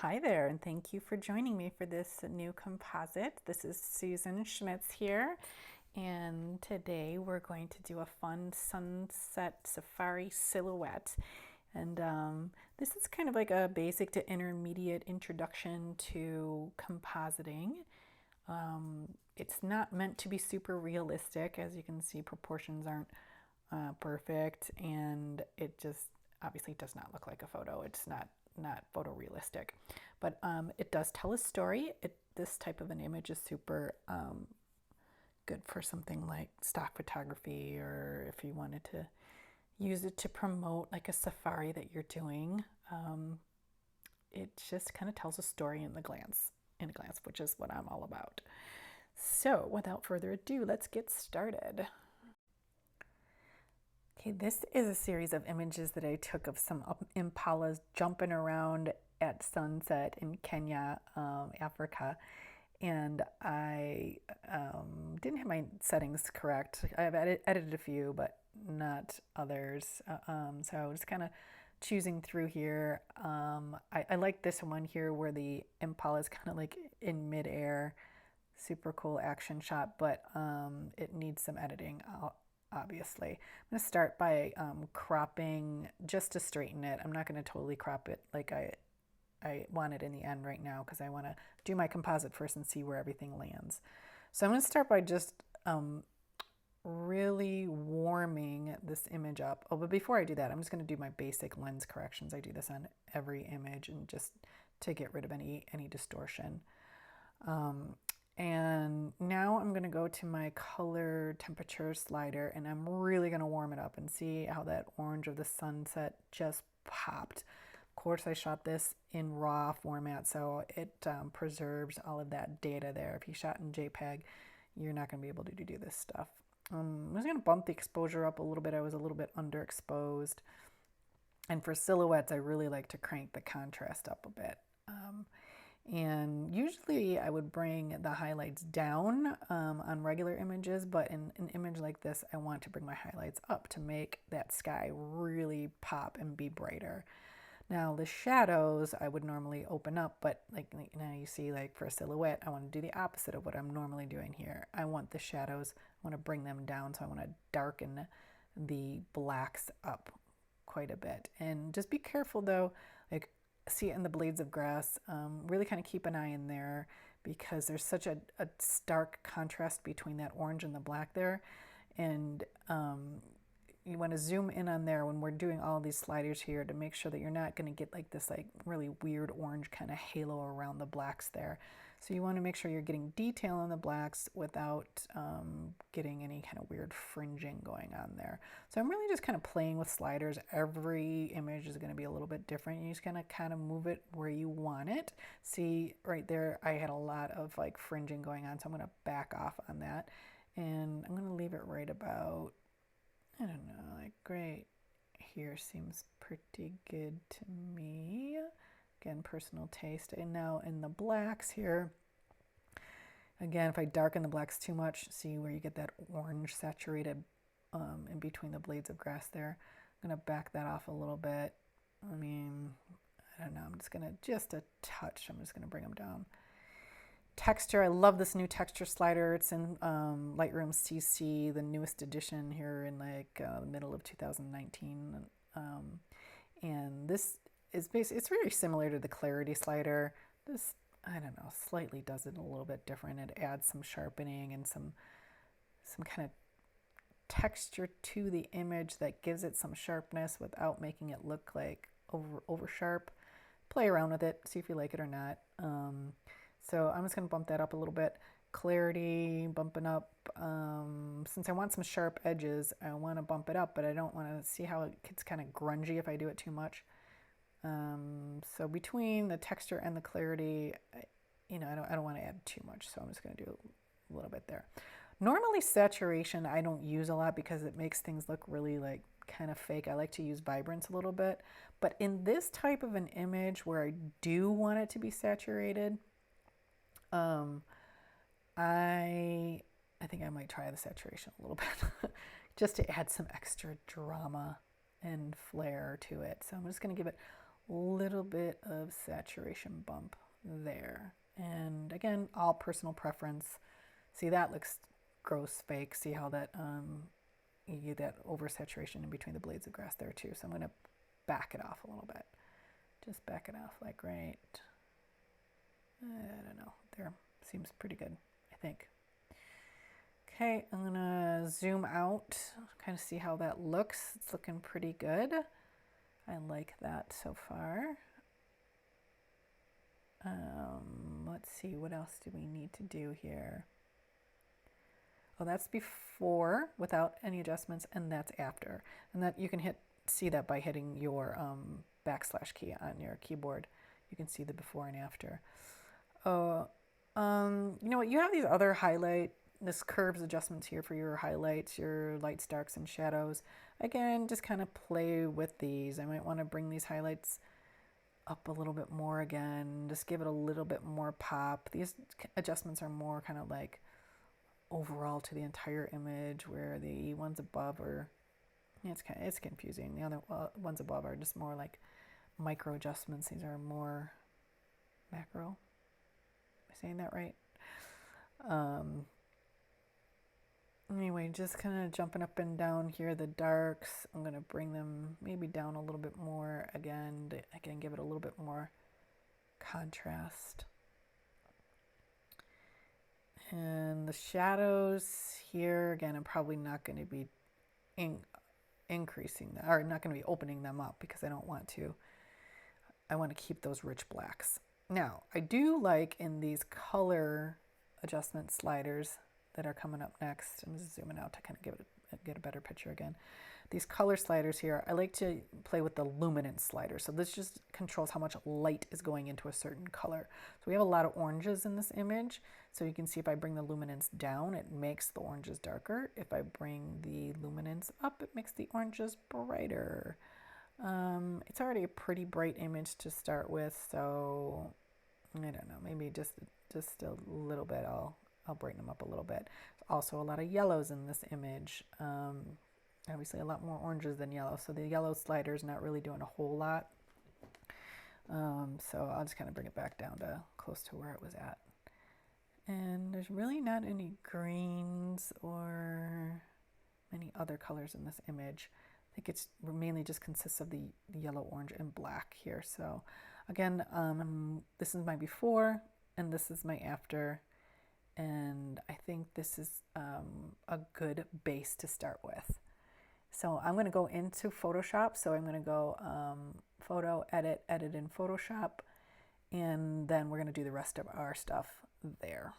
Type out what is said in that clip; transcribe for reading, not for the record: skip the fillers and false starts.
Hi there, and thank you for joining me for this new composite. This is Susan Schmitz here, and today we're going to do a fun sunset safari silhouette. And this is kind of like a basic to intermediate introduction to compositing. It's not meant to be super realistic. As you can see, proportions aren't perfect, and it just obviously does not look like a photo. It's not photorealistic, but it does tell a story. This type of an image is super good for something like stock photography, or if you wanted to use it to promote like a safari that you're doing. It just kind of tells a story in a glance, which is what I'm all about. So without further ado, let's get started. Okay, this is a series of images that I took of some impalas jumping around at sunset in Kenya, Africa. And I didn't have my settings correct. I've edited a few, but not others. So just kind of choosing through here. I like this one here where the impala is kind of like in midair. Super cool action shot, but it needs some editing, obviously. I'm going to start by cropping just to straighten it. I'm not going to totally crop it like I want it in the end right now, because I want to do my composite first and see where everything lands. So I'm going to start by just really warming this image up. Oh, but before I do that, I'm just going to do my basic lens corrections. I do this on every image, and just to get rid of any distortion. And now I'm going to go to my color temperature slider, and I'm really going to warm it up and see how that orange of the sunset just popped. Of course, I shot this in RAW format, so it preserves all of that data there. If you shot in JPEG, you're not going to be able to do this stuff. I'm just going to bump the exposure up a little bit. I was a little bit underexposed. And for silhouettes, I really like to crank the contrast up a bit. And usually I would bring the highlights down on regular images, but in an image like this, I want to bring my highlights up to make that sky really pop and be brighter. Now the shadows I would normally open up, but like now you see, like for a silhouette, I want to do the opposite of what I'm normally doing here. I want the shadows, I want to bring them down, so I want to darken the blacks up quite a bit. And just be careful though, like see it in the blades of grass, really kind of keep an eye in there, because there's such a stark contrast between that orange and the black there. And you want to zoom in on there when we're doing all these sliders here to make sure that you're not going to get like this like really weird orange kind of halo around the blacks there. So you want to make sure you're getting detail on the blacks without getting any kind of weird fringing going on there. So I'm really just kind of playing with sliders. Every image is going to be a little bit different. You're just going to kind of move it where you want it. See right there, I had a lot of like fringing going on, so I'm going to back off on that. And I'm going to leave it right about, I don't know, like right here seems pretty good to me. Again, personal taste. And now in the blacks here, again, if I darken the blacks too much, see where you get that orange saturated in between the blades of grass there. I'm going to back that off a little bit. I mean, I don't know, I'm just going to, just a touch, I'm just going to bring them down. Texture, I love this new texture slider. It's in Lightroom CC, the newest edition here in like the middle of 2019. And this is basically, it's very similar to the clarity slider. This, I don't know, slightly does it a little bit different. It adds some sharpening and some kind of texture to the image that gives it some sharpness without making it look like over sharp. Play around with it, see if you like it or not. So I'm just going to bump that up a little bit. Clarity, bumping up. Since I want some sharp edges, I want to bump it up, but I don't want to see how it gets kind of grungy if I do it too much. So between the texture and the clarity, you know, I don't want to add too much, so I'm just going to do a little bit there. Normally saturation I don't use a lot because it makes things look really like kind of fake. I like to use vibrance a little bit, but in this type of an image where I do want it to be saturated, I think I might try the saturation a little bit just to add some extra drama and flair to it. So I'm just going to give it little bit of saturation bump there. And again, all personal preference. See, that looks gross fake. See how that you get that oversaturation in between the blades of grass there too. So I'm going to back it off a little bit. Just back it off like right, I don't know, there. Seems pretty good, I think. Okay, I'm going to zoom out, kind of see how that looks. It's looking pretty good. I like that so far. Let's see, what else do we need to do here? Oh, that's before without any adjustments, and that's after. And that you can see that by hitting your backslash key on your keyboard. You can see the before and after. You know what? You have these other this curves adjustments here for your highlights, your lights, darks, and shadows. Again, just kind of play with these. I might want to bring these highlights up a little bit more again. Just give it a little bit more pop. These adjustments are more kind of like overall to the entire image, where the ones above are, yeah, it's confusing. The other ones above are just more like micro adjustments. These are more macro. Am I saying that right? Anyway, just kind of jumping up and down here, the darks. I'm going to bring them maybe down a little bit more again, give it a little bit more contrast. And the shadows here, again, I'm probably not going to be increasing that, or not going to be opening them up, because I don't want to. I want to keep those rich blacks. Now, I do like in these color adjustment sliders that are coming up next. I'm just zooming out to kind of get a better picture again. These color sliders here, I like to play with the luminance slider. So this just controls how much light is going into a certain color. So we have a lot of oranges in this image. So you can see if I bring the luminance down, it makes the oranges darker. If I bring the luminance up, it makes the oranges brighter. It's already a pretty bright image to start with, so I don't know, maybe just a little bit. I'll brighten them up a little bit. Also a lot of yellows in this image. Obviously a lot more oranges than yellow, so the yellow slider is not really doing a whole lot. So I'll just kind of bring it back down to close to where it was at. And there's really not any greens or any other colors in this image. I think it's mainly just consists of the yellow, orange, and black here. So again, this is my before and this is my after. And I think this is a good base to start with. So I'm going to go into Photoshop. So I'm going to go Photo, Edit in Photoshop. And then we're going to do the rest of our stuff there.